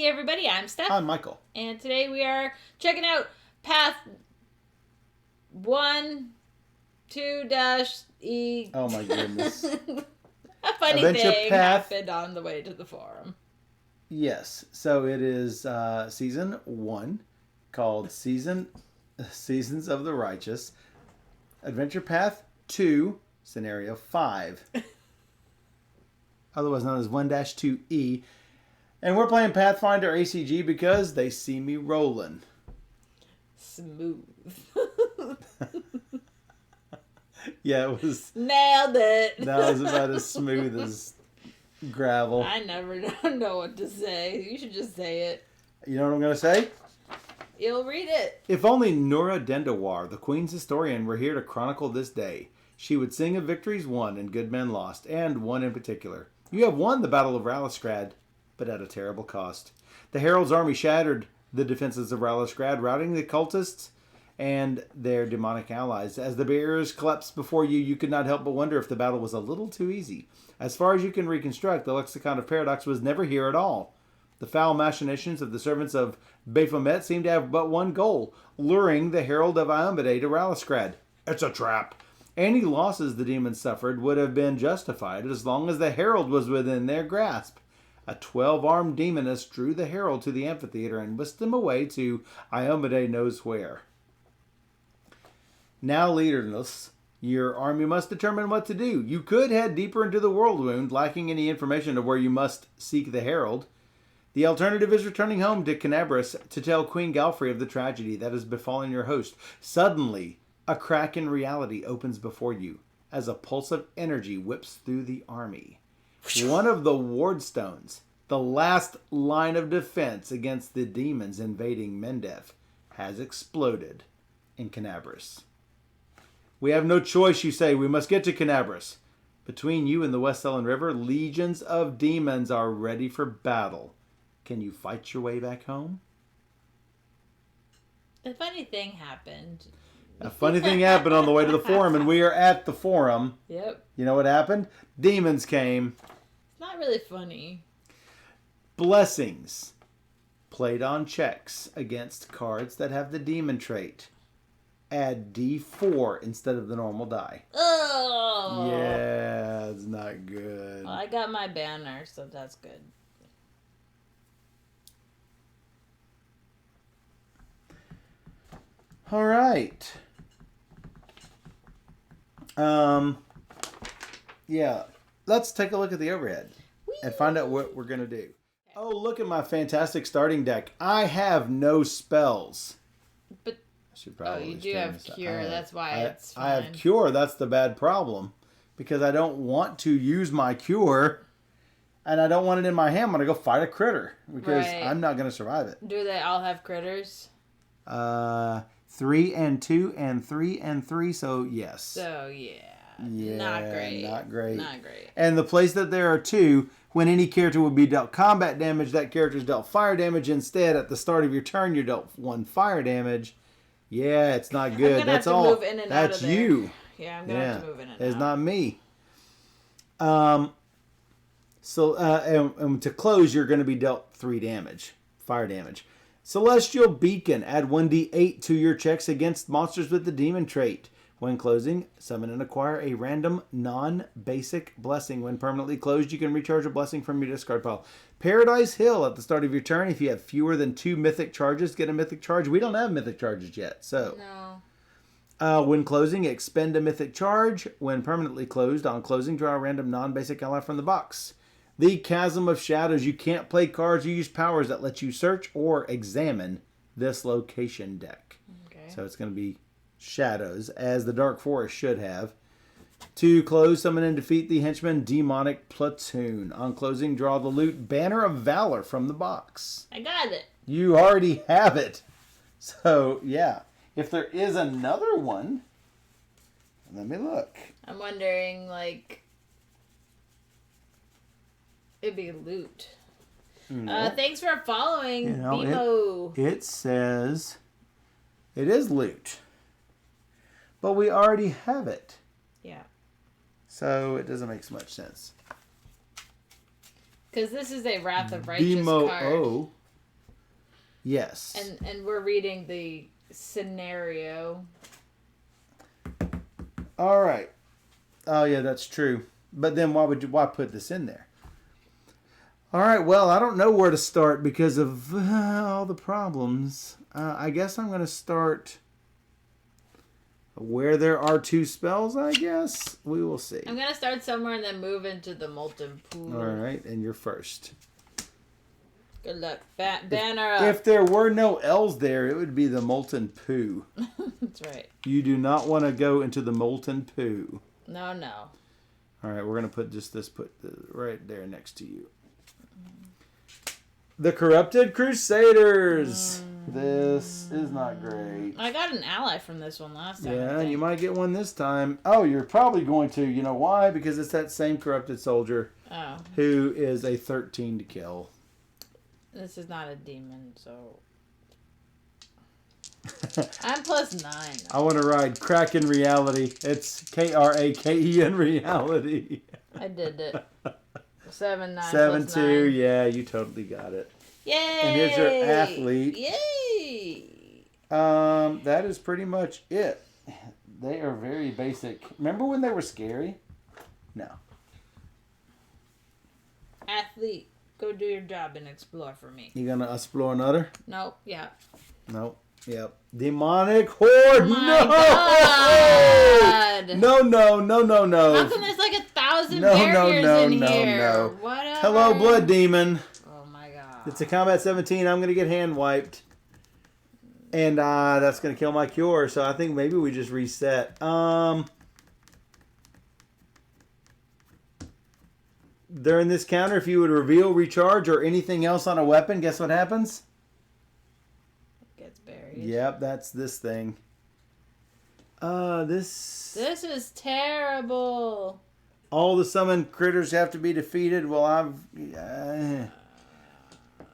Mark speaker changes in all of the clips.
Speaker 1: everybody, I'm Steph.
Speaker 2: I'm Michael.
Speaker 1: And today we are checking out Path 1, 2-E.
Speaker 2: Oh my goodness.
Speaker 1: A funny
Speaker 2: Adventure
Speaker 1: thing
Speaker 2: Path.
Speaker 1: happened on the way to the forum.
Speaker 2: Yes. So it is season 1 called Seasons of the Righteous. Adventure Path 2, Scenario 5. Otherwise known as 1-2E. And we're playing Pathfinder ACG because they see me rolling.
Speaker 1: Smooth.
Speaker 2: Yeah, it was.
Speaker 1: Nailed it.
Speaker 2: That was about as smooth as gravel.
Speaker 1: I never know what to say. You should just say it.
Speaker 2: You know what I'm going to say?
Speaker 1: You'll read it.
Speaker 2: If only Nora Dendawar, the Queen's historian, were here to chronicle this day, she would sing of victories won and good men lost, and one in particular. You have won the Battle of Ralisgrad, but at a terrible cost. The Herald's army shattered the defenses of Ralisgrad, routing the cultists and their demonic allies. As the barriers collapsed before you, you could not help but wonder if the battle was a little too easy. As far as you can reconstruct, the Lexicon of Paradox was never here at all. The foul machinations of the servants of Baphomet seem to have but one goal, luring the Herald of Iomedae to Ralisgrad. It's a trap. Any losses the demons suffered would have been justified as long as the Herald was within their grasp. A 12-armed demoness drew the Herald to the amphitheater and whisked him away to Iomedae knows where. Now leaderless, your army must determine what to do. You could head deeper into the World Wound, lacking any information of where you must seek the Herald. The alternative is returning home to Canabras to tell Queen Galfrey of the tragedy that has befallen your host. Suddenly, a crack in reality opens before you as a pulse of energy whips through the army. One of the wardstones, the last line of defense against the demons invading Mendef, has exploded in Canabras. We have no choice, you say. We must get to Canabras. Between you and the Westsellan River, legions of demons are ready for battle. Can you fight your way back home?
Speaker 1: A funny thing happened.
Speaker 2: A funny thing happened on the way to the forum, and we are at the forum.
Speaker 1: Yep.
Speaker 2: You know what happened? Demons came.
Speaker 1: It's not really funny.
Speaker 2: Blessings. Played on checks against cards that have the demon trait. Add D4 instead of the normal die.
Speaker 1: Oh.
Speaker 2: Yeah, it's not good.
Speaker 1: Well, I got my banner, so that's good.
Speaker 2: All right. Yeah. Let's take a look at the overhead and find out what we're going to do. Oh, look at my fantastic starting deck. I have no spells.
Speaker 1: But you do have Cure. That's why it's fine.
Speaker 2: I have Cure. That's the bad problem. Because I don't want to use my Cure. And I don't want it in my hand. I'm going to go fight a critter. Because I'm not going to survive it.
Speaker 1: Do they all have critters?
Speaker 2: 3 and 2 and 3 and 3. So, yes.
Speaker 1: So, yeah.
Speaker 2: Yeah,
Speaker 1: not great.
Speaker 2: Not great.
Speaker 1: Not great.
Speaker 2: And the place that there are 2, when any character would be dealt combat damage, that character is dealt fire damage instead. At the start of your turn, you're dealt 1 fire damage. Yeah, it's not good. That's all.
Speaker 1: Move in and
Speaker 2: That's
Speaker 1: out of
Speaker 2: you.
Speaker 1: Yeah, I'm going to have to move in and out.
Speaker 2: It's not me. And to close, you're going to be dealt 3 damage. Fire damage. Celestial Beacon. Add 1d8 to your checks against monsters with the demon trait. When closing, summon and acquire a random non-basic blessing. When permanently closed, you can recharge a blessing from your discard pile. Paradise Hill. At the start of your turn, if you have fewer than 2 mythic charges, get a mythic charge. We don't have mythic charges yet, so.
Speaker 1: No.
Speaker 2: When closing, expend a mythic charge. When permanently closed, on closing, draw a random non-basic ally from the box. The Chasm of Shadows. You can't play cards or use powers that let you search or examine this location deck.
Speaker 1: Okay.
Speaker 2: So it's going to be Shadows, as the Dark Forest should have. To close, summon and defeat the Henchman Demonic Platoon. On closing, draw the loot Banner of Valor from the box.
Speaker 1: I got it.
Speaker 2: You already have it. So, yeah. If there is another one, let me look.
Speaker 1: I'm wondering, it'd be loot.
Speaker 2: No.
Speaker 1: Thanks for following, Bimo.
Speaker 2: It says it is loot. But we already have it.
Speaker 1: Yeah.
Speaker 2: So it doesn't make so much sense.
Speaker 1: Because this is a Wrath of Righteous
Speaker 2: Bimo
Speaker 1: card.
Speaker 2: O. Yes.
Speaker 1: And we're reading the scenario.
Speaker 2: All right. Oh yeah, that's true. But then why put this in there? All right. Well, I don't know where to start because of all the problems. I guess I'm going to start where there are 2 spells. I guess we will see.
Speaker 1: I'm going to start somewhere and then move into the molten pool.
Speaker 2: All right, and you're first.
Speaker 1: Good luck. Banner up.
Speaker 2: If there were no L's there, it would be the molten poo.
Speaker 1: That's right.
Speaker 2: You do not want to go into the molten poo.
Speaker 1: No.
Speaker 2: All right, we're going to put right there next to you. The Corrupted Crusaders. This is not great.
Speaker 1: I got an ally from this one last time.
Speaker 2: Yeah, and you might get one this time. Oh, you're probably going to. You know why? Because it's that same Corrupted Soldier who is a 13 to kill.
Speaker 1: This is not a demon, so... I'm +9.
Speaker 2: I want to ride Kraken Reality. It's Kraken Reality.
Speaker 1: I did it. 7, 9,
Speaker 2: 7,
Speaker 1: +9.
Speaker 2: 2. Yeah, you totally got it.
Speaker 1: Yay!
Speaker 2: And here's your athlete.
Speaker 1: Yay!
Speaker 2: That is pretty much it. They are very basic. Remember when they were scary? No.
Speaker 1: Athlete, go do your job and explore for me.
Speaker 2: You gonna explore another?
Speaker 1: Nope. Yeah.
Speaker 2: Nope. Yep. Demonic Horde.
Speaker 1: Oh my God.
Speaker 2: No.
Speaker 1: How come there's like 1,000 barriers in here?
Speaker 2: No.
Speaker 1: Whatever.
Speaker 2: Hello, Blood Demon.
Speaker 1: Oh my God.
Speaker 2: It's a combat 17. I'm gonna get hand wiped, and that's gonna kill my cure. So I think maybe we just reset. During this counter, if you would reveal, recharge, or anything else on a weapon, guess what happens?
Speaker 1: Gets buried.
Speaker 2: Yep, that's this thing. This
Speaker 1: is terrible.
Speaker 2: All the summoned critters have to be defeated. Well,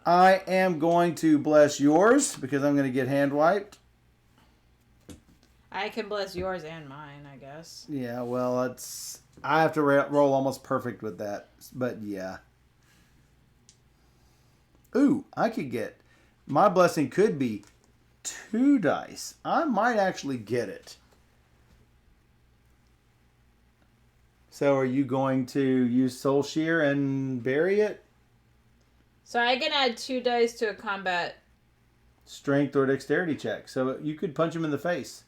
Speaker 2: I am going to bless yours because I'm going to get hand wiped.
Speaker 1: I can bless yours and mine, I guess.
Speaker 2: Yeah, well, I have to roll almost perfect with that, but yeah. Ooh, my blessing could be 2 dice. I might actually get it. So are you going to use Soul Shear and bury it?
Speaker 1: So I can add 2 dice to a combat
Speaker 2: Strength or dexterity check. So you could punch him in the face.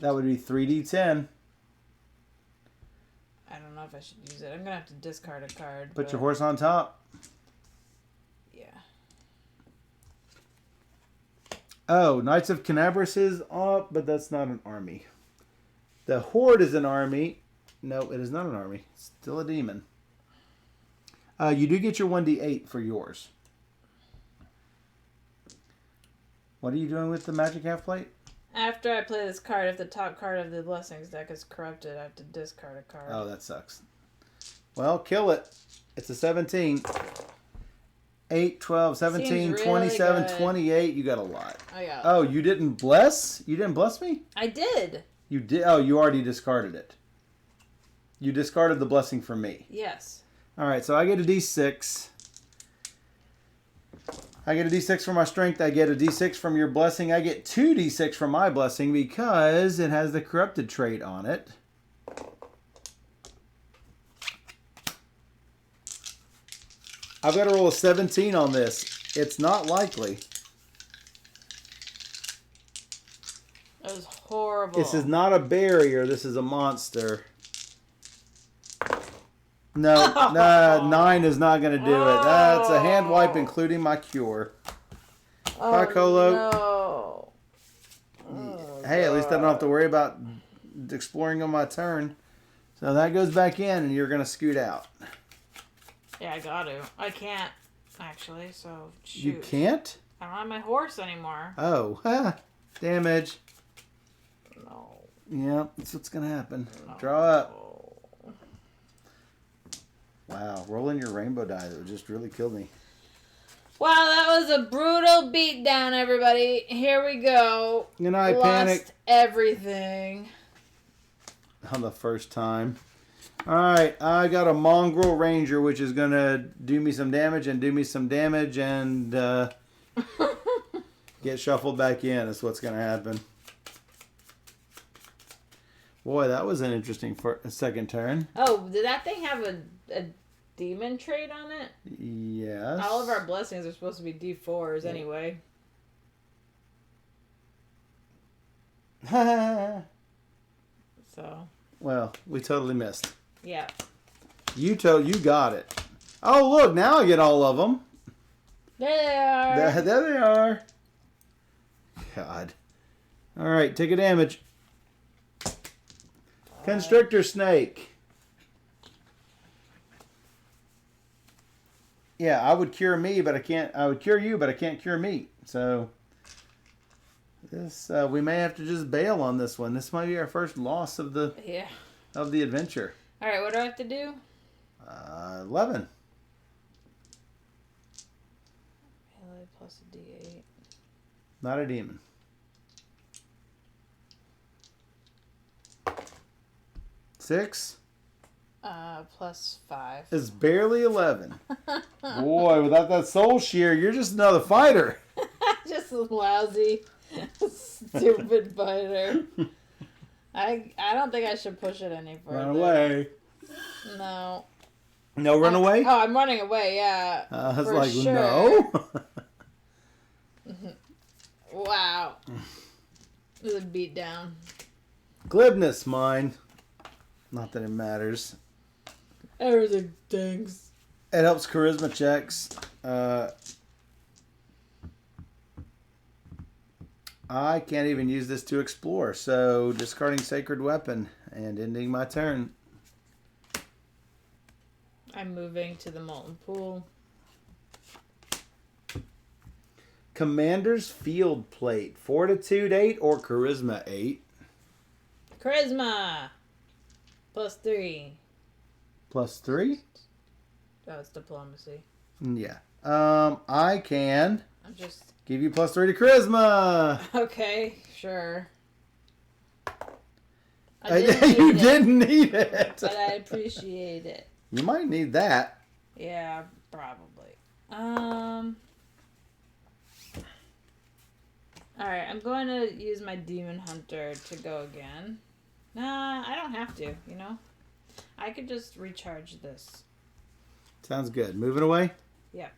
Speaker 2: That would be 3d10.
Speaker 1: I don't know if I should use it. I'm going to have to discard a card.
Speaker 2: Put your horse on top.
Speaker 1: Yeah.
Speaker 2: Oh, Knights of Canabras is up, but that's not an army. The Horde is an army. No, it is not an army. It's still a demon. You do get your 1d8 for yours. What are you doing with the magic half plate?
Speaker 1: After I play this card, if the top card of the Blessings deck is corrupted, I have to discard a card.
Speaker 2: Oh, that sucks. Well, kill it. It's a 17. 8, 12, 17,
Speaker 1: Seems
Speaker 2: 27,
Speaker 1: really good.
Speaker 2: 28. You got a lot.
Speaker 1: I got
Speaker 2: Oh, you didn't bless? You didn't bless me?
Speaker 1: I did.
Speaker 2: You did. Oh, you already discarded it. You discarded the blessing from me.
Speaker 1: Yes.
Speaker 2: All right, so I get a d6. I get a d6 for my strength. I get a d6 from your blessing. I get 2 d6 from my blessing because it has the corrupted trait on it. I've got to roll a 17 on this. It's not likely.
Speaker 1: That was horrible.
Speaker 2: This is not a barrier. This is a monster. No, 9 is not going to do it. That's a hand wipe, including my cure. Bye, Colo.
Speaker 1: No.
Speaker 2: Hey, at least I don't have to worry about exploring on my turn. So that goes back in, and you're going to scoot out.
Speaker 1: Yeah, I got to. I can't, actually, so shoot.
Speaker 2: You can't?
Speaker 1: I don't have my horse anymore.
Speaker 2: Oh, damage.
Speaker 1: No.
Speaker 2: Yep, that's what's going to happen.
Speaker 1: No.
Speaker 2: Draw up. Wow, rolling your rainbow die that just really killed me.
Speaker 1: Wow, that was a brutal beatdown, everybody. Here we go.
Speaker 2: And I
Speaker 1: Lost
Speaker 2: panicked
Speaker 1: everything.
Speaker 2: on the first time. Alright, I got a mongrel ranger, which is going to do me some damage and Get shuffled back in is what's going to happen. Boy, that was an interesting second turn.
Speaker 1: Oh, did that thing have a demon trait on it?
Speaker 2: Yes.
Speaker 1: All of our blessings are supposed to be D4s anyway. So.
Speaker 2: Well, we totally missed.
Speaker 1: Yeah.
Speaker 2: You got it. Oh, look, now I get all of them.
Speaker 1: There they are.
Speaker 2: There they are. God. All right, take a damage. Constrictor snake. Yeah, I would cure me, but I can't. I would cure you, but I can't cure meat. So this we may have to just bail on this one. This might be our first loss of the adventure.
Speaker 1: All right, what do I have to do?
Speaker 2: 11.
Speaker 1: Melee plus a D8.
Speaker 2: Not a demon. 6.
Speaker 1: Plus 5.
Speaker 2: It's barely 11. Boy, without that soul shear, you're just another fighter.
Speaker 1: Just a lousy, stupid fighter. I don't think I should push it any further.
Speaker 2: Run away.
Speaker 1: No.
Speaker 2: No, run away?
Speaker 1: Oh, I'm running away, yeah.
Speaker 2: I was
Speaker 1: for
Speaker 2: like,
Speaker 1: sure.
Speaker 2: no.
Speaker 1: Wow. This is a beat down.
Speaker 2: Glibness, mine. Not that it matters.
Speaker 1: Everything stinks.
Speaker 2: It helps charisma checks. I can't even use this to explore, so discarding Sacred Weapon and ending my turn.
Speaker 1: I'm moving to the Molten Pool.
Speaker 2: Commander's Field Plate. Fortitude 8 or Charisma 8.
Speaker 1: Charisma! Plus 3.
Speaker 2: Plus 3?
Speaker 1: Oh, it's diplomacy.
Speaker 2: Yeah. I can
Speaker 1: I'm just...
Speaker 2: give you plus 3 to Charisma.
Speaker 1: Okay, sure.
Speaker 2: You didn't need it.
Speaker 1: But I appreciate it.
Speaker 2: You might need that.
Speaker 1: Yeah, probably. Alright, I'm going to use my Demon Hunter to go again. Nah, I don't have to, you know? I could just recharge this.
Speaker 2: Sounds good. Moving away?
Speaker 1: Yep.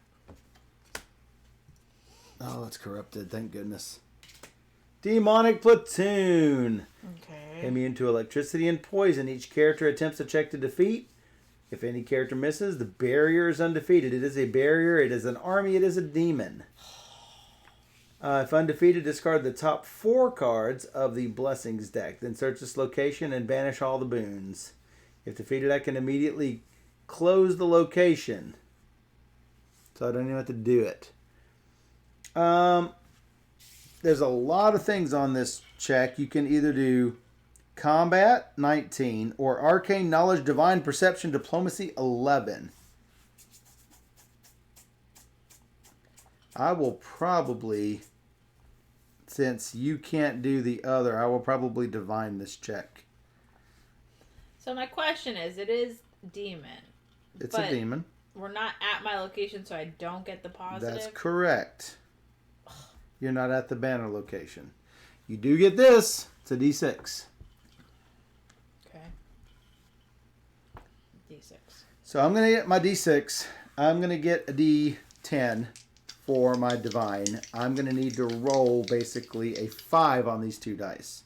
Speaker 2: Oh, it's corrupted. Thank goodness. Demonic Platoon.
Speaker 1: Okay.
Speaker 2: Immune to electricity and poison. Each character attempts a check to defeat. If any character misses, the barrier is undefeated. It is a barrier. It is an army. It is a demon. If undefeated, discard the top 4 cards of the Blessings deck. Then search this location and banish all the boons. If defeated, I can immediately close the location. So I don't even have to do it. There's a lot of things on this check. You can either do Combat, 19, or Arcane Knowledge, Divine Perception, Diplomacy, 11. I will probably, since you can't do the other, I will probably divine this check.
Speaker 1: So my question is, it is demon.
Speaker 2: It's a demon.
Speaker 1: We're not at my location, so I don't get the positive?
Speaker 2: That's correct. You're not at the banner location. You do get this. It's a D6.
Speaker 1: Okay. D6.
Speaker 2: So I'm going to get my D6. I'm going to get a D10 for my divine. I'm going to need to roll basically a 5 on these 2 dice.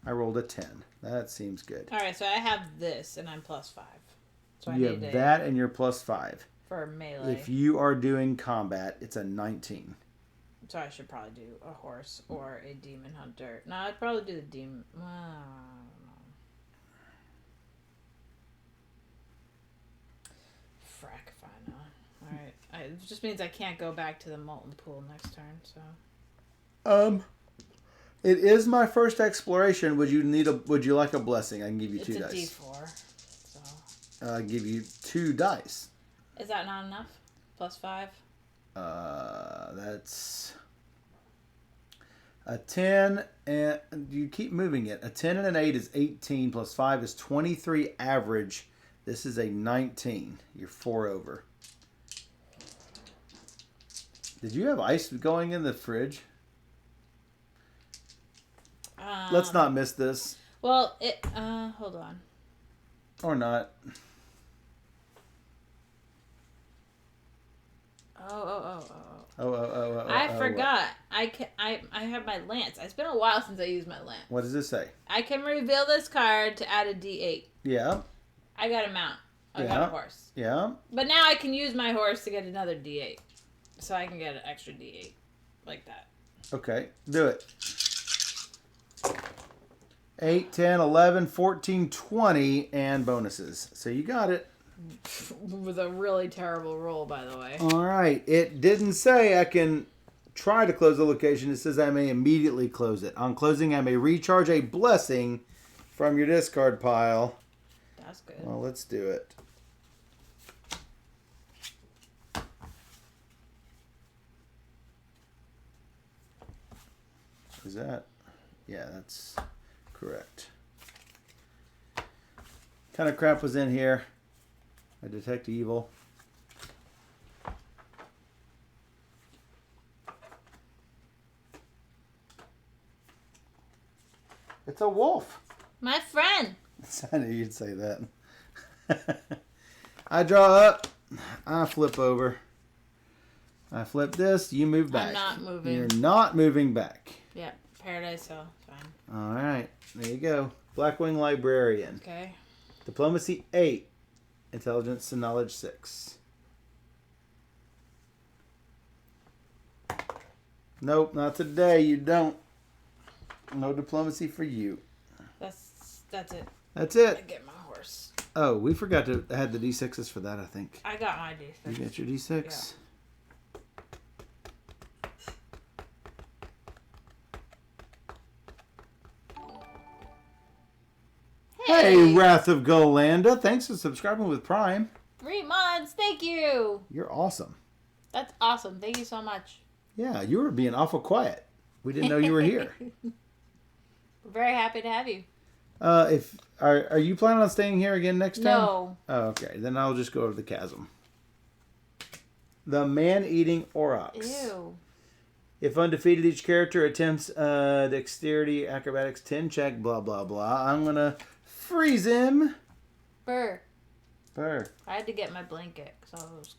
Speaker 2: I rolled a 10. That seems good.
Speaker 1: All right, so I have this, and I'm plus 5. So I
Speaker 2: You have that and you're plus 5.
Speaker 1: For melee.
Speaker 2: If you are doing combat, it's a 19.
Speaker 1: So I should probably do a horse or a demon hunter. No, I'd probably do the demon. Well, I don't know. Frack if I know. Alright. It just means I can't go back to the molten pool next turn, so.
Speaker 2: It is my first exploration. Would you like a blessing? I can give you 2 dice.
Speaker 1: It's a D4. So.
Speaker 2: I'll give you 2 dice.
Speaker 1: Is that not enough? Plus 5?
Speaker 2: That's a 10, and you keep moving it. A 10 and an 8 is 18, plus 5 is 23 average. This is a 19. You're 4 over. Did you have ice going in the fridge? Let's not miss this.
Speaker 1: Well, hold on.
Speaker 2: Or not.
Speaker 1: Oh. I forgot. I have my lance. It's been a while since I used my lance.
Speaker 2: What does this say?
Speaker 1: I can reveal this card to add a D8.
Speaker 2: Yeah.
Speaker 1: I got a mount. I got a horse.
Speaker 2: Yeah.
Speaker 1: But now I can use my horse to get another D8. So I can get an extra D8. Like that.
Speaker 2: Okay. Do it. 8, 10, 11, 14, 20, and bonuses. So you got it.
Speaker 1: With a really terrible roll, by the way.
Speaker 2: All right. It didn't say I can try to close the location. It says I may immediately close it. On closing, I may recharge a blessing from your discard pile.
Speaker 1: That's good.
Speaker 2: Well, let's do it. Is that? Yeah, that's correct. Kind of crap was in here? I detect evil. It's a wolf.
Speaker 1: My friend.
Speaker 2: I knew you'd say that. I draw up. I flip over. I flip this. You move back.
Speaker 1: I'm not moving.
Speaker 2: You're not moving back.
Speaker 1: Yeah, Paradise Hill. Fine.
Speaker 2: All right. There you go. Blackwing Librarian.
Speaker 1: Okay.
Speaker 2: Diplomacy 8. Intelligence and Knowledge 6. Nope, not today. You don't. No diplomacy for you.
Speaker 1: That's it.
Speaker 2: That's
Speaker 1: I
Speaker 2: it.
Speaker 1: get my horse.
Speaker 2: Oh, we forgot to add the D6s for that, I think.
Speaker 1: I got my D6.
Speaker 2: You got your D6?
Speaker 1: Yeah.
Speaker 2: Hey, Wrath of Golanda. Thanks for subscribing with Prime.
Speaker 1: 3 months. Thank you.
Speaker 2: You're awesome.
Speaker 1: That's awesome. Thank you so much.
Speaker 2: Yeah, you were being awful quiet. We didn't know you were here.
Speaker 1: We're very happy to have you.
Speaker 2: If are you planning on staying here again next time?
Speaker 1: No.
Speaker 2: Oh, okay. Then I'll just go over the chasm. The man-eating aurochs.
Speaker 1: Ew.
Speaker 2: If undefeated, each character attempts dexterity, acrobatics 10 check, blah, blah, blah. I'm going to freeze him.
Speaker 1: Burr.
Speaker 2: Burr.
Speaker 1: I had to get my blanket because I was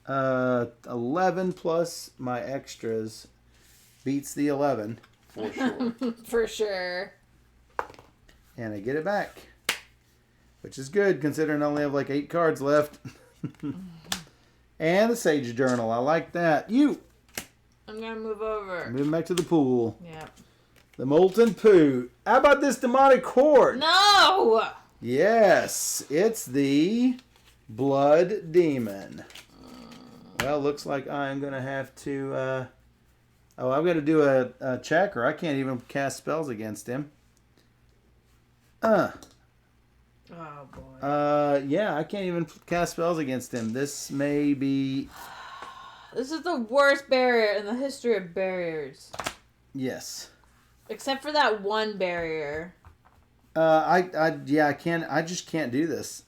Speaker 1: cold.
Speaker 2: 11 plus my extras beats the 11 for sure.
Speaker 1: For sure.
Speaker 2: And I get it back, which is good considering I only have like 8 cards left. And the Sage Journal. I like that.
Speaker 1: I'm going to move over.
Speaker 2: Moving back to the pool.
Speaker 1: Yep.
Speaker 2: The Molten Poo. How about this demonic horde?
Speaker 1: No!
Speaker 2: Yes, it's the Blood Demon. Well, looks like I'm going to have to... I've got to do a check, or I can't even cast spells against him.
Speaker 1: Oh, boy.
Speaker 2: Yeah, I can't even cast spells against him. This may be...
Speaker 1: This is the worst barrier in the history of barriers.
Speaker 2: Yes.
Speaker 1: Except for that one barrier.
Speaker 2: I can't. I just can't do this.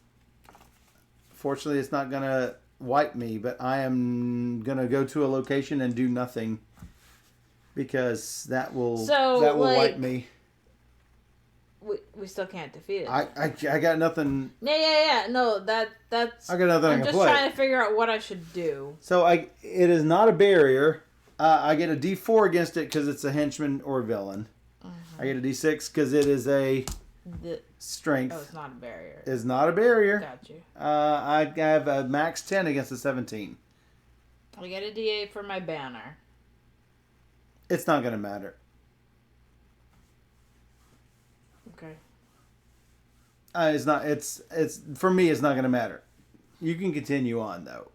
Speaker 2: Fortunately, it's not gonna wipe me, but I am gonna go to a location and do nothing because that will wipe me.
Speaker 1: We still can't defeat it.
Speaker 2: I got nothing.
Speaker 1: Yeah. No, that's.
Speaker 2: I got nothing.
Speaker 1: I'm
Speaker 2: to
Speaker 1: just
Speaker 2: play.
Speaker 1: trying to figure out what I should do.
Speaker 2: So it is not a barrier. I get a D4 against it because it's a henchman or villain. I get a D6 because it is a strength.
Speaker 1: Oh, it's not a barrier.
Speaker 2: It's not a barrier.
Speaker 1: Got you.
Speaker 2: I have a max 10 against a 17.
Speaker 1: I get a D8 for my banner.
Speaker 2: It's not going to matter.
Speaker 1: Okay.
Speaker 2: It's not. It's for me. It's not going to matter. You can continue on though,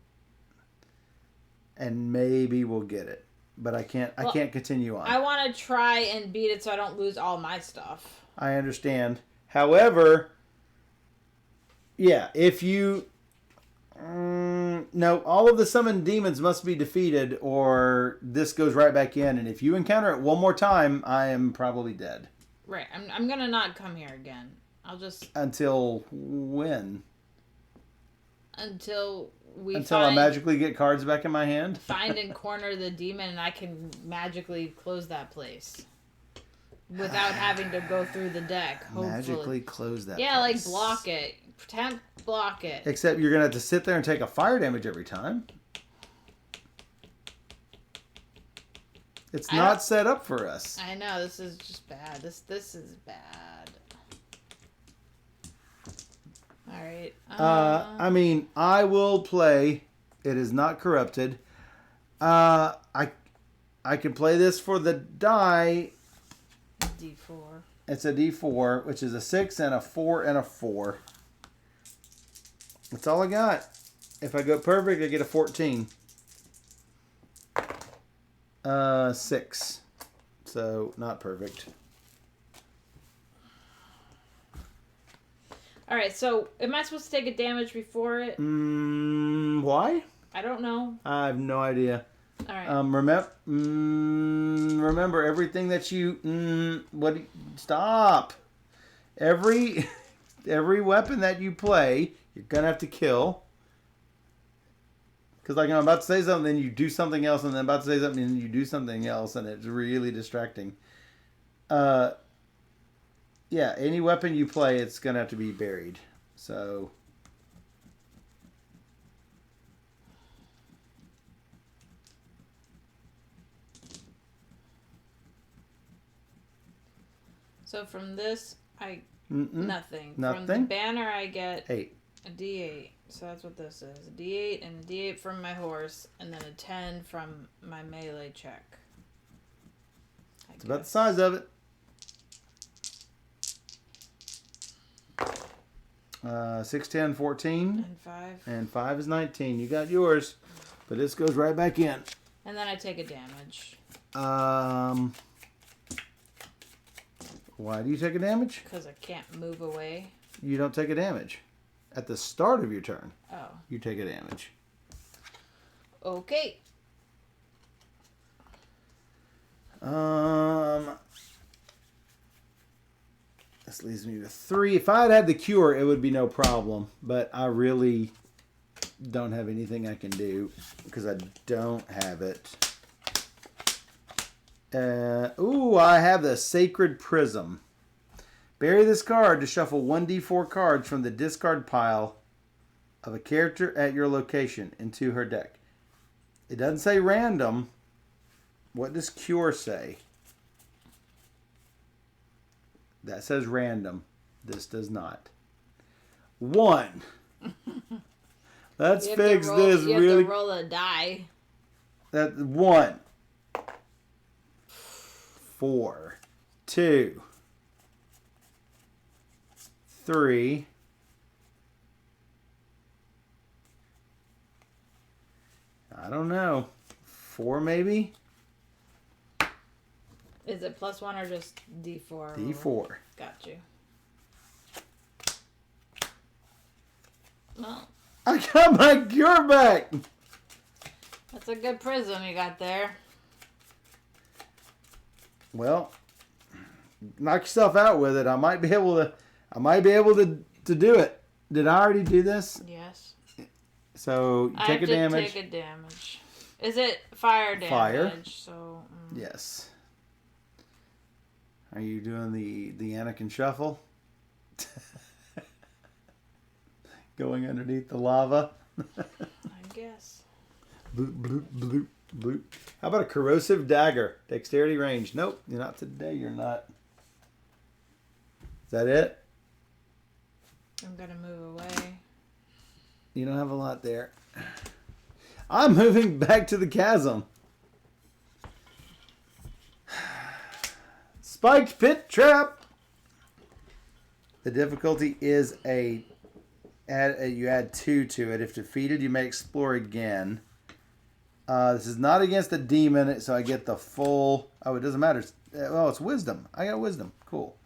Speaker 2: and maybe we'll get it. But I can't. I can't continue on.
Speaker 1: I want to try and beat it so I don't lose all my stuff.
Speaker 2: I understand. However, yeah, if you no, all of the summoned demons must be defeated, or this goes right back in. And if you encounter it one more time, I am probably dead.
Speaker 1: Right. I'm gonna not come here again. I'll just
Speaker 2: until when?
Speaker 1: Until
Speaker 2: until I magically get cards back in my hand.
Speaker 1: Find and corner the demon, and I can magically close that place without having to go through the deck. Hopefully.
Speaker 2: Magically close that.
Speaker 1: Yeah,
Speaker 2: place.
Speaker 1: like block it. Pretend block it.
Speaker 2: Except you're gonna have to sit there and take a fire damage every time. It's not set up for us.
Speaker 1: I know, this is just bad. This is bad. Alright.
Speaker 2: I mean, I will play. It is not corrupted. I can play this for the die.
Speaker 1: D4.
Speaker 2: It's a D4, which is a 6 and a 4 and a 4. That's all I got. If I go perfect, I get a 14. 6. So, not perfect.
Speaker 1: Alright, so am I supposed to take a damage before it?
Speaker 2: Why?
Speaker 1: I don't know.
Speaker 2: I have no idea.
Speaker 1: Alright.
Speaker 2: Remember everything that you... Stop! Every weapon that you play, you're going to have to kill. Because like I'm about to say something, then you do something else, and then I'm about to say something, and you do something else, and it's really distracting. Yeah, any weapon you play, it's going to have to be buried. So...
Speaker 1: So from this, nothing.
Speaker 2: Nothing.
Speaker 1: From the banner, I get
Speaker 2: 8.
Speaker 1: a D8. So that's what this is. A D8 and a D8 from my horse, and then a 10 from my melee check.
Speaker 2: It's about the size of it. 6, 10, 14.
Speaker 1: And 5.
Speaker 2: And 5 is 19. You got yours. But this goes right back in.
Speaker 1: And then I take a damage.
Speaker 2: Why do you take a damage?
Speaker 1: Because I can't move away.
Speaker 2: You don't take a damage. At the start of your turn,
Speaker 1: Oh.
Speaker 2: you take a damage.
Speaker 1: Okay.
Speaker 2: This leaves me with 3. If I had the cure, it would be no problem. But I really don't have anything I can do because I don't have it. I have the Sacred Prism. Bury this card to shuffle 1d4 cards from the discard pile of a character at your location into her deck. It doesn't say random. What does Cure say? That says random. This does not. 1. Let's fix this really.
Speaker 1: You have to roll a die.
Speaker 2: That's 1. 4. 2. 3. I don't know. 4 maybe?
Speaker 1: Is it +1 or just D4?
Speaker 2: D4.
Speaker 1: Got you. Well,
Speaker 2: I got my cure back!
Speaker 1: that's a good prism you got there.
Speaker 2: Well, knock yourself out with it. I might be able to do it. Did I already do this?
Speaker 1: Yes.
Speaker 2: So you take a damage.
Speaker 1: Take a damage. Is it fire damage?
Speaker 2: Fire.
Speaker 1: So.
Speaker 2: Yes. Are you doing the Anakin shuffle? Going underneath the lava?
Speaker 1: I guess.
Speaker 2: Bloop, bloop, bloop, bloop. How about a corrosive dagger? Dexterity range. Nope, you're not today. You're not. Is that it?
Speaker 1: I'm gonna move away.
Speaker 2: You don't have a lot there. I'm moving back to the chasm. Spiked pit trap. The difficulty is you add 2 to it. If defeated, you may explore again. This is not against a demon, so I get the full... Oh, it doesn't matter. It's wisdom. I got wisdom. Cool.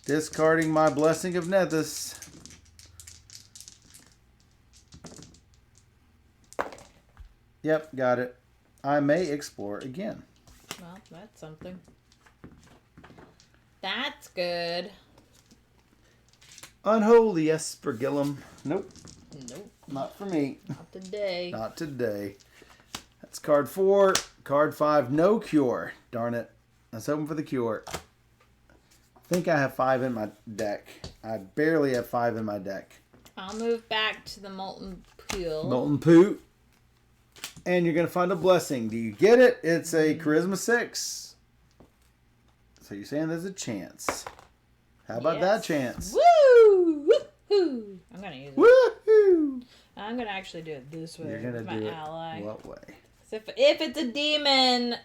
Speaker 2: Discarding my Blessing of Nethys. Yep, got it. I may explore again.
Speaker 1: Well, that's something. That's good.
Speaker 2: Unholy Espergillum. Nope.
Speaker 1: Nope.
Speaker 2: Not for me.
Speaker 1: Not today.
Speaker 2: Not today. That's card 4. Card 5, no cure. Darn it. I was hoping for the cure. I think I have 5 in my deck. I barely have 5 in my deck.
Speaker 1: I'll move back to the Molten Pool.
Speaker 2: Molten Poot. And you're going to find a blessing. Do you get it? It's a Charisma 6. So you're saying there's a chance. How about that chance?
Speaker 1: Woo! Woohoo! I'm going to use it.
Speaker 2: Woohoo!
Speaker 1: I'm going to actually do it this way.
Speaker 2: You're going to
Speaker 1: with my
Speaker 2: do
Speaker 1: ally.
Speaker 2: it what way?
Speaker 1: If it's a demon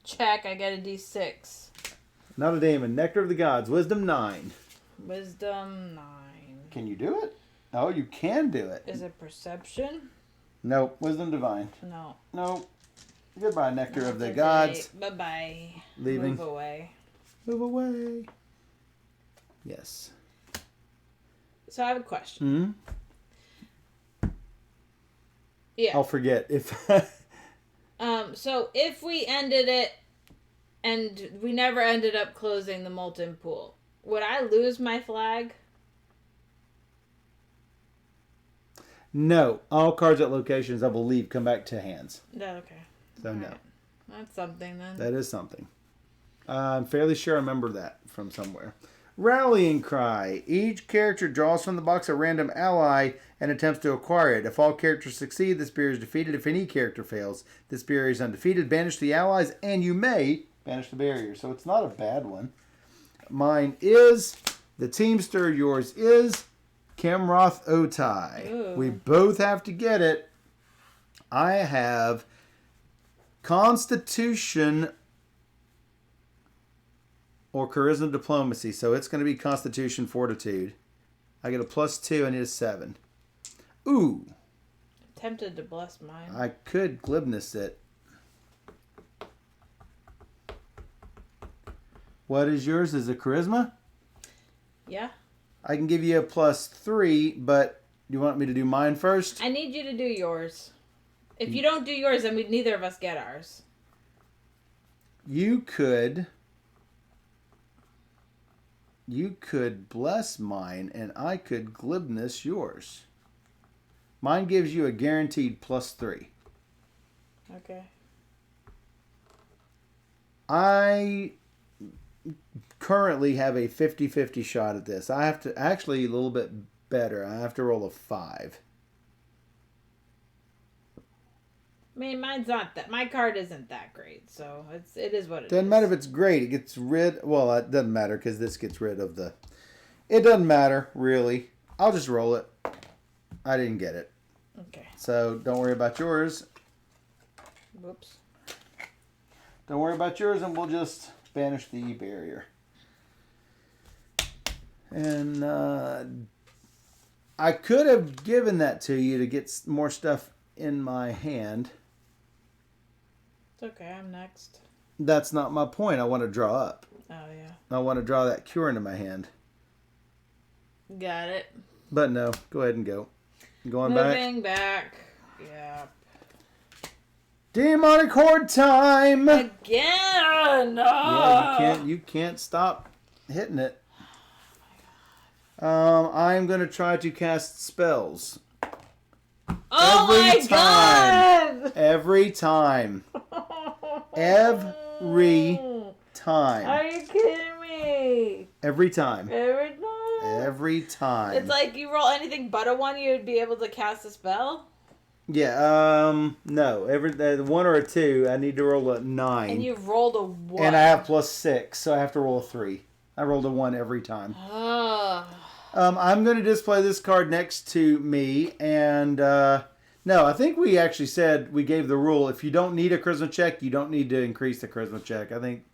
Speaker 1: check, I get a D6.
Speaker 2: Not a demon. Nectar of the Gods. Wisdom 9.
Speaker 1: Wisdom 9.
Speaker 2: Can you do it? Oh, you can do it.
Speaker 1: Is it perception?
Speaker 2: Nope. Wisdom Divine.
Speaker 1: No.
Speaker 2: Nope. Goodbye, Nectar
Speaker 1: Not
Speaker 2: of the
Speaker 1: today.
Speaker 2: Gods.
Speaker 1: Bye-bye.
Speaker 2: Leaving.
Speaker 1: Move away.
Speaker 2: Move away. Yes.
Speaker 1: So I have a question.
Speaker 2: Hmm?
Speaker 1: Yeah.
Speaker 2: I'll forget if...
Speaker 1: So if we ended it and we never ended up closing the Molten Pool, would I lose my flag?
Speaker 2: No. All cards at locations, I believe, come back to hands.
Speaker 1: No, okay.
Speaker 2: So,
Speaker 1: All
Speaker 2: no.
Speaker 1: right. That's something then.
Speaker 2: That is something. I'm fairly sure I remember that from somewhere. Rallying Cry. Each character draws from the box a random ally and attempts to acquire it. If all characters succeed, this barrier is defeated. If any character fails, this barrier is undefeated. Banish the allies, and you may banish the barrier. So it's not a bad one. Mine is the Teamster. Yours is Camroth Otai.
Speaker 1: Ooh.
Speaker 2: We both have to get it. I have Constitution or Charisma Diplomacy. So it's going to be Constitution Fortitude. I get a +2. I need a 7. Ooh.
Speaker 1: Tempted to bless mine.
Speaker 2: I could glibness it. What is yours? Is it Charisma?
Speaker 1: Yeah.
Speaker 2: I can give you a +3, but you want me to do mine first?
Speaker 1: I need you to do yours. If you don't do yours, then neither of us get ours.
Speaker 2: You could bless mine, and I could glibness yours. Mine gives you a guaranteed +3.
Speaker 1: Okay.
Speaker 2: I currently have a 50-50 shot at this. I have to, actually a little bit better. I have to roll a 5.
Speaker 1: I mean, mine's not that. My card isn't that great, so it is what it is.
Speaker 2: Doesn't matter if it's great. It gets rid... Well, it doesn't matter because this gets rid of the... It doesn't matter, really. I'll just roll it. I didn't get it.
Speaker 1: Okay.
Speaker 2: So, don't worry about yours.
Speaker 1: Whoops.
Speaker 2: Don't worry about yours, and we'll just banish the barrier. And I could have given that to you to get more stuff in my hand.
Speaker 1: It's okay, I'm next.
Speaker 2: That's not my point. I want to draw up.
Speaker 1: Oh, yeah.
Speaker 2: I want to draw that cure into my hand.
Speaker 1: Got it.
Speaker 2: But no, go ahead and go. Going back.
Speaker 1: Moving back. Yeah.
Speaker 2: Demonic Horde time!
Speaker 1: Again!
Speaker 2: Yeah, you can't stop hitting it. I'm going to try to cast spells.
Speaker 1: Oh
Speaker 2: Every
Speaker 1: my
Speaker 2: time.
Speaker 1: god!
Speaker 2: Every time. Every time.
Speaker 1: Are you kidding me?
Speaker 2: Every time.
Speaker 1: Every time.
Speaker 2: Every time.
Speaker 1: It's like you roll anything but a 1, you'd be able to cast a spell?
Speaker 2: Yeah, no. Every 1 or a 2, I need to roll a 9.
Speaker 1: And you've rolled a 1.
Speaker 2: And I have +6, so I have to roll a 3. I rolled a 1 every time. I'm going to display this card next to me, and no, I think we actually said we gave the rule, if you don't need a charisma check, you don't need to increase the charisma check. I think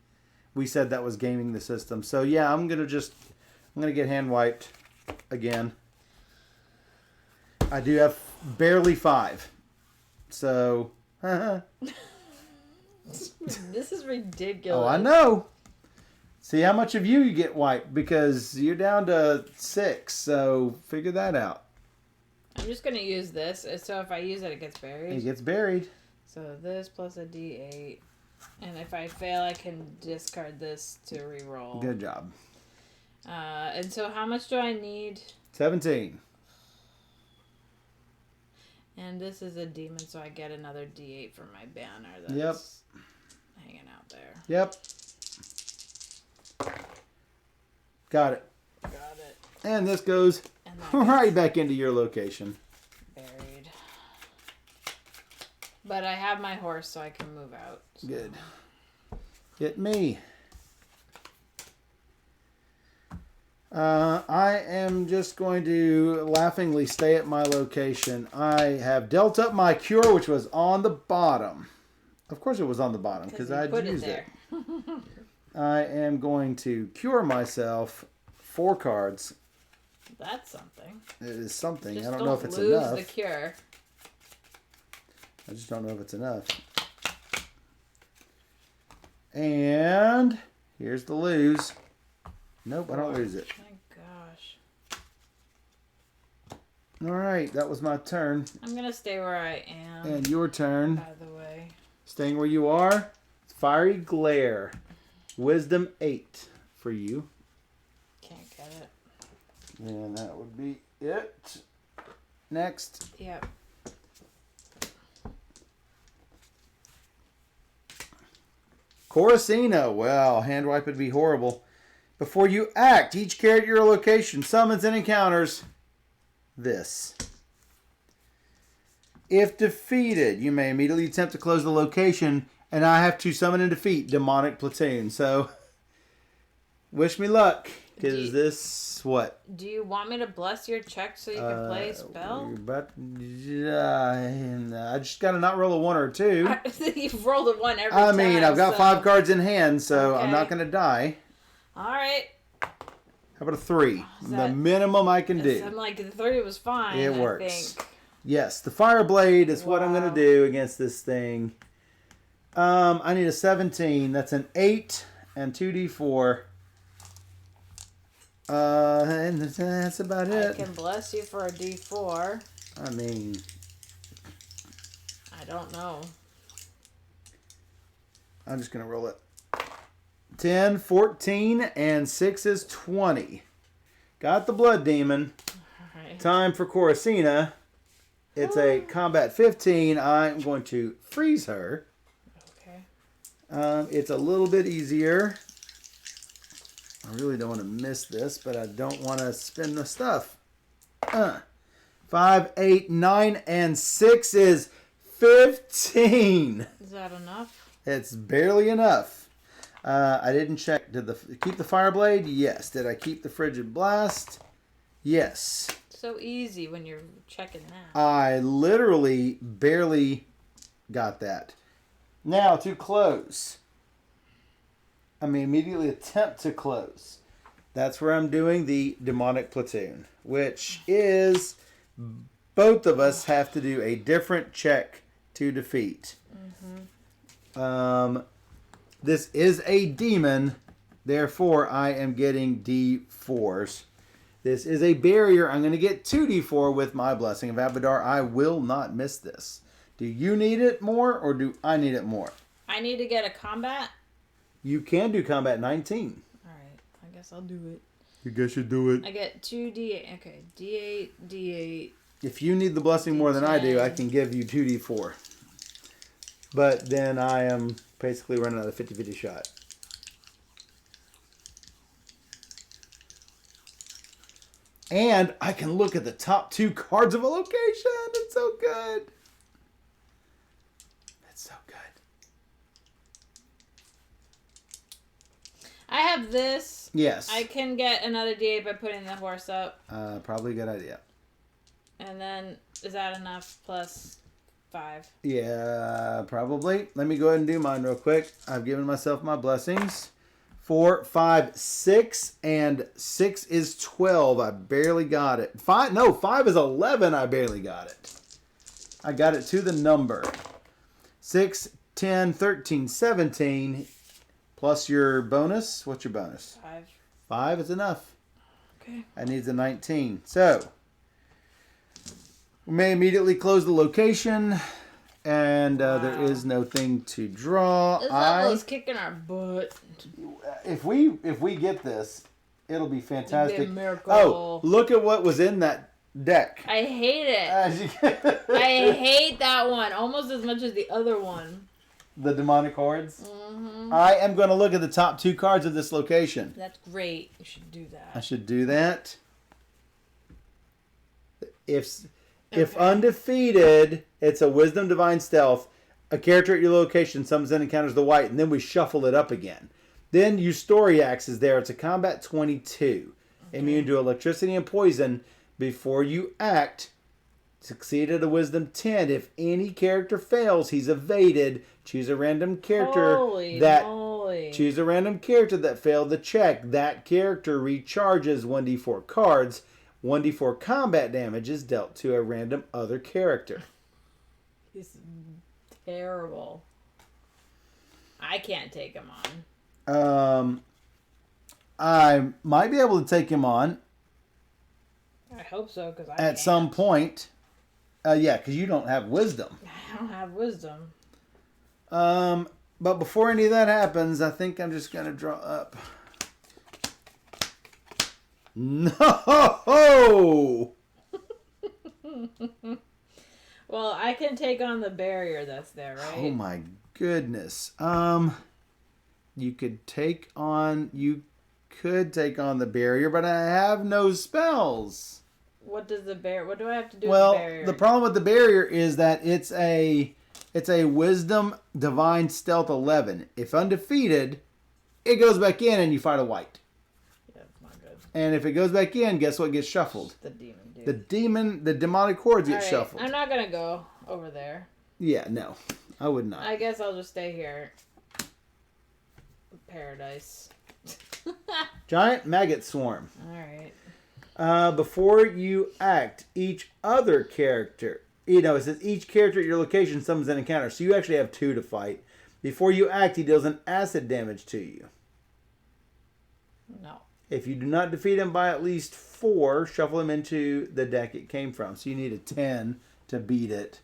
Speaker 2: we said that was gaming the system. So yeah, I'm going to get hand wiped again. I do have barely 5. So,
Speaker 1: This is ridiculous.
Speaker 2: oh, I know. See how much of you get wiped because you're down to 6. So figure that out.
Speaker 1: I'm just going to use this. So if I use it, it gets buried.
Speaker 2: It gets buried.
Speaker 1: So this plus a D8. And if I fail, I can discard this to reroll.
Speaker 2: Good job.
Speaker 1: And so how much do I need?
Speaker 2: 17.
Speaker 1: And this is a demon, so I get another D8 for my banner that's hanging out there.
Speaker 2: Yep. Got it.
Speaker 1: Got it.
Speaker 2: And this goes right back into your location.
Speaker 1: Buried. But I have my horse, so I can move out. So.
Speaker 2: Good. Get me. I am just going to laughingly stay at my location. I have dealt up my cure, which was on the bottom. Of course it was on the bottom, because I'd used it. I am going to cure myself 4 cards.
Speaker 1: That's something.
Speaker 2: It is something.
Speaker 1: Just
Speaker 2: I don't know if it's
Speaker 1: lose
Speaker 2: enough.
Speaker 1: the cure.
Speaker 2: I just don't know if it's enough. And here's the lose. Nope, I don't lose it.
Speaker 1: Thank gosh.
Speaker 2: All right, that was my turn.
Speaker 1: I'm going to stay where I am.
Speaker 2: And your turn.
Speaker 1: By the way.
Speaker 2: Staying where you are. Fiery Glare. Wisdom 8 for you.
Speaker 1: Can't get it.
Speaker 2: And that would be it. Next.
Speaker 1: Yep.
Speaker 2: Coruscina. Well, hand wipe would be horrible. Before you act, each character at your location summons and encounters this. If defeated, you may immediately attempt to close the location, and I have to summon and defeat Demonic Platoon. So, wish me luck, because this, what?
Speaker 1: Do you want me to bless your check so you can play a spell?
Speaker 2: But I just got to not roll a 1 or a 2.
Speaker 1: You've rolled a 1 every time.
Speaker 2: I mean, I've got 5 cards in hand, so
Speaker 1: Okay.
Speaker 2: I'm not going to die.
Speaker 1: All right.
Speaker 2: How about a 3? The
Speaker 1: that-
Speaker 2: minimum I can do.
Speaker 1: I'm like, the 3 was fine.
Speaker 2: It
Speaker 1: I
Speaker 2: works.
Speaker 1: think.
Speaker 2: Yes, the Fire Blade is what I'm going
Speaker 1: Wow.
Speaker 2: to do against this thing. I need a 17. That's an 8 and 2d4. And that's about
Speaker 1: I
Speaker 2: it.
Speaker 1: can bless you for a D4.
Speaker 2: I mean,
Speaker 1: I don't know.
Speaker 2: I'm just going to roll it. 10, 14, and 6 is 20. Got the Blood Demon.
Speaker 1: All right.
Speaker 2: Time for Coruscina. It's a combat 15. I'm going to freeze her.
Speaker 1: Okay.
Speaker 2: It's a little bit easier. I really don't want to miss this, but I don't want to spend the stuff. 5, 8, 9, and 6 is 15.
Speaker 1: Is that enough?
Speaker 2: It's barely enough. I didn't check. Did keep the Fire Blade? Yes. Did I keep the Frigid Blast? Yes.
Speaker 1: So easy when you're checking that.
Speaker 2: I literally barely got that. Now to close. I mean, immediately attempt to close. That's where I'm doing the Demonic Platoon, which is both of us have to do a different check to defeat. This is a demon, therefore I am getting D4s. This is a barrier. I'm going to get 2d4 with my Blessing of Abadar. I will not miss this. Do you need it more or do I need it more?
Speaker 1: I need to get a combat?
Speaker 2: You can do combat 19.
Speaker 1: Alright, I guess I'll do it.
Speaker 2: You guess you do it.
Speaker 1: I get 2 D8. Okay, D8, D8.
Speaker 2: If you need the blessing more than I do, I can give you 2d4. But then I am basically running out of 50-50 shot. And I can look at the top 2 cards of a location. It's so good. It's so good.
Speaker 1: I have this.
Speaker 2: Yes.
Speaker 1: I can get another D8 by putting the horse up.
Speaker 2: Probably a good idea.
Speaker 1: And then, is that enough plus 5?
Speaker 2: Yeah, probably. Let me go ahead and do mine real quick. I've given myself my blessings. 4, 5, 6, and 6 is 12. I barely got it. 5 is 11. I barely got it. I got it to the number. 6, 10, 13, 17. Plus your bonus. What's your bonus?
Speaker 1: 5.
Speaker 2: 5 is enough.
Speaker 1: Okay.
Speaker 2: I need the 19. So, we may immediately close the location. And there is no thing to draw.
Speaker 1: This level is kicking our butt.
Speaker 2: If we get this, It'll be
Speaker 1: It'd
Speaker 2: fantastic.
Speaker 1: be a miracle.
Speaker 2: Oh, look at what was in that deck.
Speaker 1: I hate it. I hate that one almost as much as the other one.
Speaker 2: The demonic hordes.
Speaker 1: Mm-hmm.
Speaker 2: I am going to look at the top 2 cards of this location.
Speaker 1: That's great. You should do that.
Speaker 2: I should do that. If undefeated, it's a Wisdom Divine Stealth. A character at your location summons and encounters the white, and then we shuffle it up again. Then Eustoriax is there. It's a combat 22. Okay. Immune to electricity and poison. Before you act, succeed at a Wisdom 10. If any character fails, he's evaded. Choose a random character Choose a random character that failed the check. That character recharges 1d4 cards. 1d4 combat damage is dealt to a random other character.
Speaker 1: He's terrible. I can't take him
Speaker 2: on. I might be able to take him on.
Speaker 1: I hope so, because I
Speaker 2: at some point. Yeah, because you don't have wisdom.
Speaker 1: I don't have wisdom.
Speaker 2: But before any of that happens, I think I'm just going to draw up. No!
Speaker 1: Well, I can take on the barrier that's there, right?
Speaker 2: Oh my goodness. You could take on the barrier, but I have no spells.
Speaker 1: What do I have to do with the barrier?
Speaker 2: Well, the problem with the barrier is that it's a Wisdom Divine Stealth 11. If undefeated, it goes back in and you fight a white.
Speaker 1: Yeah, it's not good.
Speaker 2: And if it goes back in, guess what gets shuffled?
Speaker 1: The demon, dude.
Speaker 2: The demonic hordes get shuffled.
Speaker 1: I'm not gonna go over there.
Speaker 2: Yeah, no. I would not.
Speaker 1: I guess I'll just stay here. Paradise.
Speaker 2: Giant maggot swarm.
Speaker 1: Alright.
Speaker 2: Before you act, each other character... it says each character at your location summons an encounter. So you actually have 2 to fight. Before you act, he deals an acid damage to you.
Speaker 1: No.
Speaker 2: If you do not defeat him by at least 4, shuffle him into the deck it came from. So you need a 10 to beat it.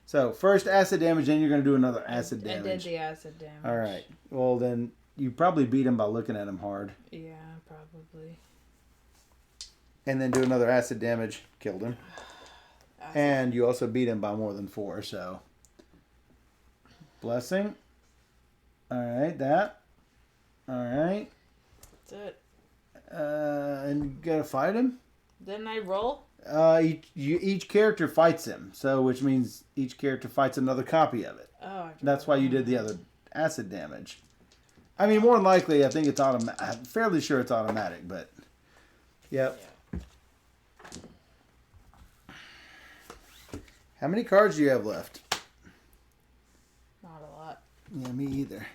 Speaker 2: So first acid damage, then you're going to do another acid damage.
Speaker 1: I did the acid damage.
Speaker 2: All right. Well, then you probably beat him by looking at him hard.
Speaker 1: Yeah, probably.
Speaker 2: And then do another acid damage. Killed him. And you also beat him by more than 4, so. Blessing. Alright, that. Alright.
Speaker 1: That's it.
Speaker 2: And you gotta fight him?
Speaker 1: Didn't I roll?
Speaker 2: Each character fights him, so which means each character fights another copy of it.
Speaker 1: Oh,
Speaker 2: that's why you did the other acid damage. I mean, more than likely, I think it's automatic. I'm fairly sure it's automatic, but. Yep. Yeah. How many cards do you have left?
Speaker 1: Not a lot.
Speaker 2: Yeah, me either.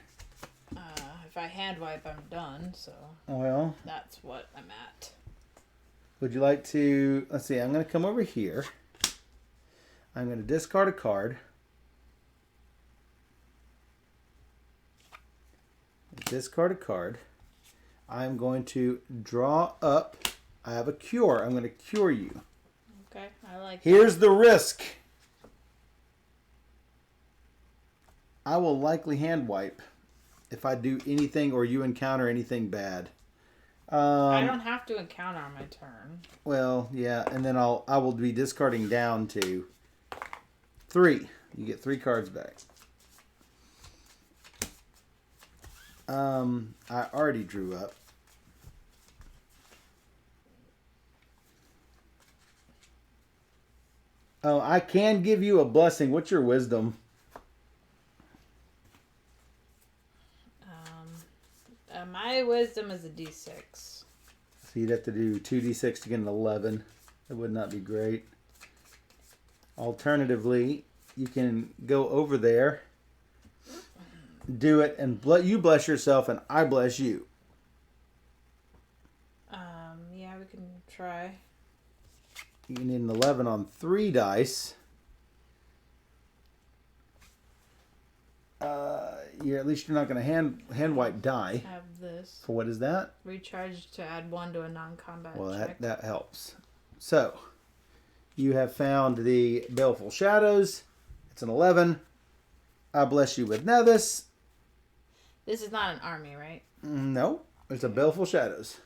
Speaker 1: If I hand wipe, I'm done, so...
Speaker 2: Well...
Speaker 1: That's what I'm at.
Speaker 2: Would you like to... Let's see, I'm going to come over here. I'm going to discard a card. Discard a card. I'm going to draw up... I have a cure. I'm going to cure you.
Speaker 1: Okay, I like
Speaker 2: Here's the risk. I will likely hand wipe if I do anything or you encounter anything bad.
Speaker 1: I don't have to encounter on my turn.
Speaker 2: Well, yeah, and then I will be discarding down to 3. You get 3 cards back. I already drew up. Oh, I can give you a blessing. What's your wisdom?
Speaker 1: My wisdom is a D6.
Speaker 2: So you'd have to do 2d6 to get an 11. That would not be great. Alternatively, you can go over there, do it, and you bless yourself, and I bless you.
Speaker 1: Yeah, we can try.
Speaker 2: You need an 11 on 3 dice. At least you're not going to hand wipe die.
Speaker 1: I have this.
Speaker 2: For what is that?
Speaker 1: Recharge to add 1 to a non-combat check.
Speaker 2: Well, that helps. So, you have found the Baleful Shadows. It's an 11. I bless you with Nevis.
Speaker 1: This is not an army, right?
Speaker 2: No, it's a Baleful Shadows.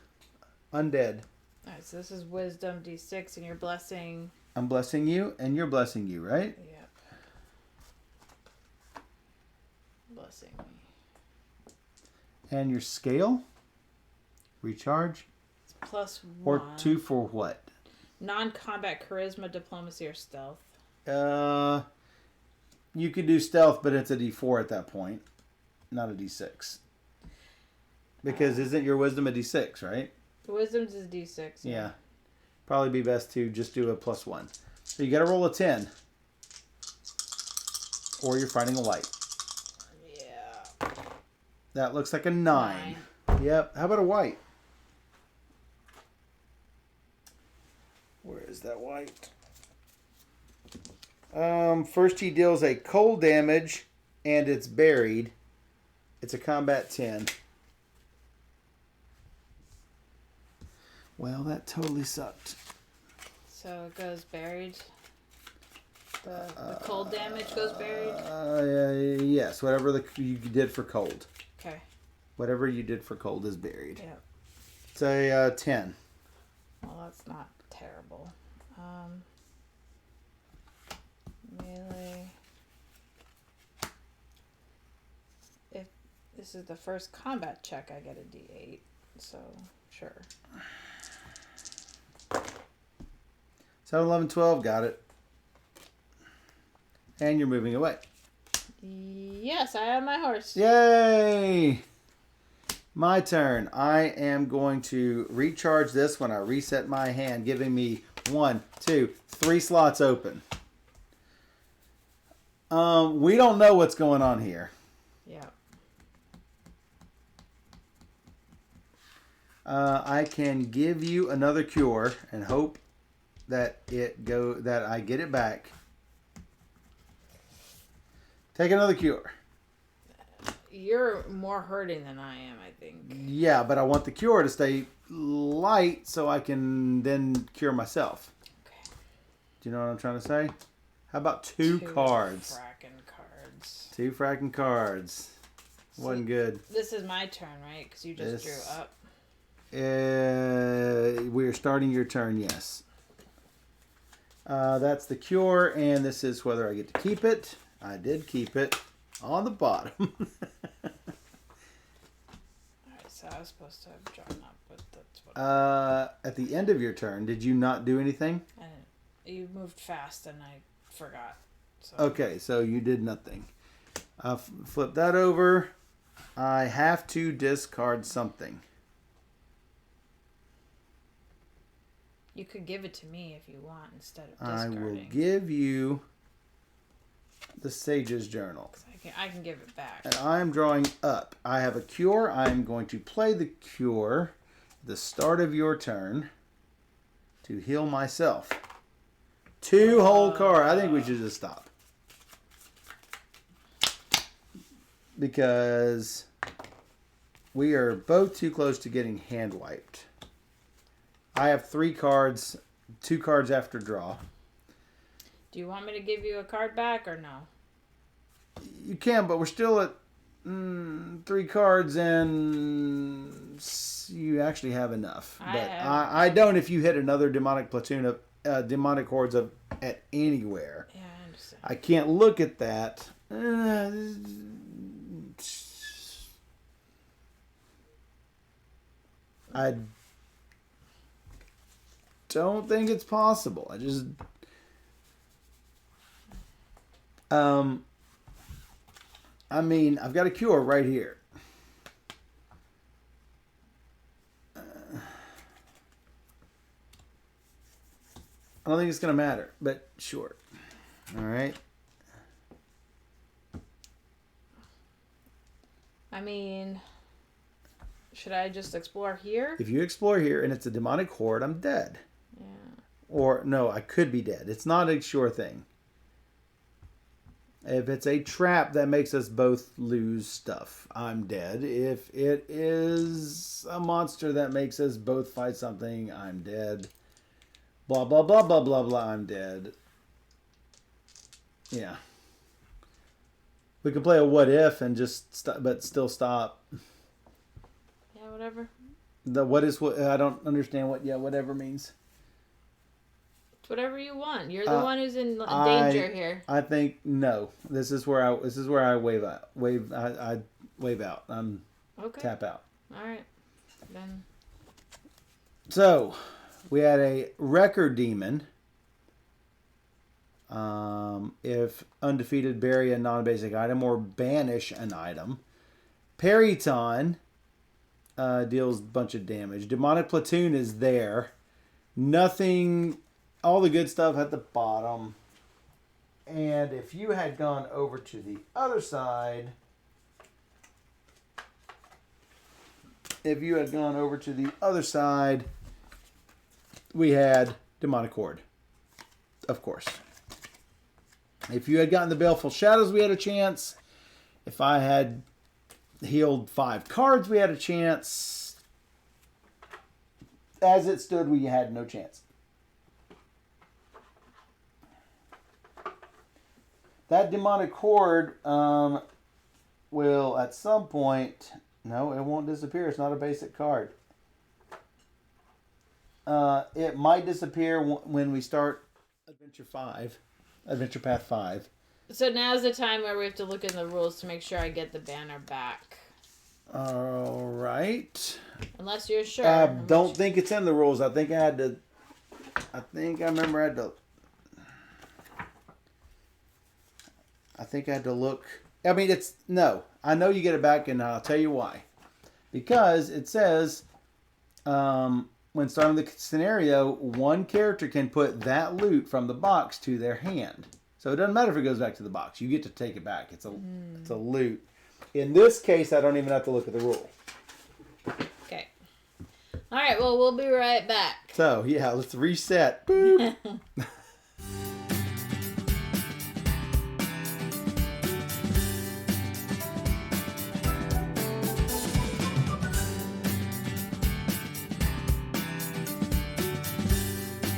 Speaker 2: Undead.
Speaker 1: Alright, so this is wisdom D6 and you're blessing.
Speaker 2: I'm blessing you, and you're blessing you, right?
Speaker 1: Yep. Blessing me.
Speaker 2: And your scale? Recharge?
Speaker 1: It's +1.
Speaker 2: Or 2 for what?
Speaker 1: Non-combat charisma, diplomacy, or stealth.
Speaker 2: You could do stealth, but it's a D4 at that point, not a D6. Because isn't your wisdom a D6, right?
Speaker 1: Wisdom's is D6.
Speaker 2: Yeah. Probably be best to just do a +1. So you got to roll a 10. Or you're fighting a white.
Speaker 1: Yeah.
Speaker 2: That looks like a 9. Yep. How about a white? Where is that white? First he deals a cold damage, and it's buried. It's a combat 10. Well, that totally sucked.
Speaker 1: So it goes buried. The cold damage goes buried.
Speaker 2: Yes, whatever you did for cold.
Speaker 1: Okay.
Speaker 2: Whatever you did for cold is buried.
Speaker 1: Yep.
Speaker 2: It's a 10.
Speaker 1: Well, that's not terrible. Melee. If this is the first combat check, I get a D8. So, sure.
Speaker 2: 7, 11, 12, got it. And you're moving away.
Speaker 1: Yes, I have my horse.
Speaker 2: Yay! My turn. I am going to recharge this when I reset my hand, giving me 1, 2, 3 slots open. We don't know what's going on here.
Speaker 1: Yeah.
Speaker 2: I can give you another cure and hope that I get it back. Take another cure.
Speaker 1: You're more hurting than I am, I think.
Speaker 2: Yeah, but I want the cure to stay light so I can then cure myself.
Speaker 1: Okay.
Speaker 2: Do you know what I'm trying to say? How about two cards?
Speaker 1: Fracking cards.
Speaker 2: 2 fracking cards. Wasn't good.
Speaker 1: This is my turn, right? Because you just drew up.
Speaker 2: We're starting your turn, yes. That's the cure, and this is whether I get to keep it. I did keep it on the bottom.
Speaker 1: Alright, so I was supposed to have drawn up, but that's what.
Speaker 2: At the end of your turn, did you not do anything?
Speaker 1: And you moved fast, and I forgot. So.
Speaker 2: Okay, so you did nothing. Flip that over. I have to discard something.
Speaker 1: You could give it to me if you want instead of discarding.
Speaker 2: I will give you the Sage's Journal.
Speaker 1: I can give it back.
Speaker 2: And I'm drawing up. I have a cure. I'm going to play the cure at the start of your turn to heal myself. 2 whole cards. I think we should just stop. Because we are both too close to getting hand wiped. I have 3 cards, 2 cards after draw.
Speaker 1: Do you want me to give you a card back or no?
Speaker 2: You can, but we're still at 3 cards, and you actually have enough. I don't if you hit another demonic platoon of demonic hordes at anywhere.
Speaker 1: Yeah, I understand.
Speaker 2: I can't look at that. I don't think it's possible. I just I mean, I've got a cure right here. I don't think it's going to matter, but sure. All right.
Speaker 1: I mean, should I just explore here?
Speaker 2: If you explore here and it's a demonic horde, I'm dead.
Speaker 1: Yeah.
Speaker 2: Or, no, I could be dead. It's not a sure thing. If it's a trap that makes us both lose stuff, I'm dead. If it is a monster that makes us both fight something, I'm dead. Blah, blah, blah, blah, blah, blah, I'm dead. Yeah. We could play a what if and just but still stop.
Speaker 1: Yeah, whatever.
Speaker 2: I don't understand whatever means.
Speaker 1: It's whatever you want. You're the one who's in danger here.
Speaker 2: I think no. This is where I wave out. I wave out.
Speaker 1: Okay.
Speaker 2: Tap out.
Speaker 1: All right. Then.
Speaker 2: So, we had a record demon. If undefeated, bury a non-basic item or banish an item. Periton deals a bunch of damage. Demonic Platoon is there. Nothing, all the good stuff at the bottom. And if you had gone over to the other side, we had Demonic Horde, of course. If you had gotten the Baleful Shadows, we had a chance. If I had healed 5 cards, we had a chance. As it stood, we had no chance. That Demonic Horde will, at some point... No, it won't disappear. It's not a basic card. It might disappear when we start Adventure Path 5.
Speaker 1: So now's the time where we have to look in the rules to make sure I get the banner back.
Speaker 2: All right.
Speaker 1: Unless you're sure.
Speaker 2: I don't think it's in the rules. I think I remember I had to... I think I had to look... I mean, no. I know you get it back, and I'll tell you why. Because it says, when starting the scenario, one character can put that loot from the box to their hand. So it doesn't matter if it goes back to the box. You get to take it back. It's a loot. In this case, I don't even have to look at the rule.
Speaker 1: Okay. All right, well, we'll be right back.
Speaker 2: So, yeah, let's reset. Boop.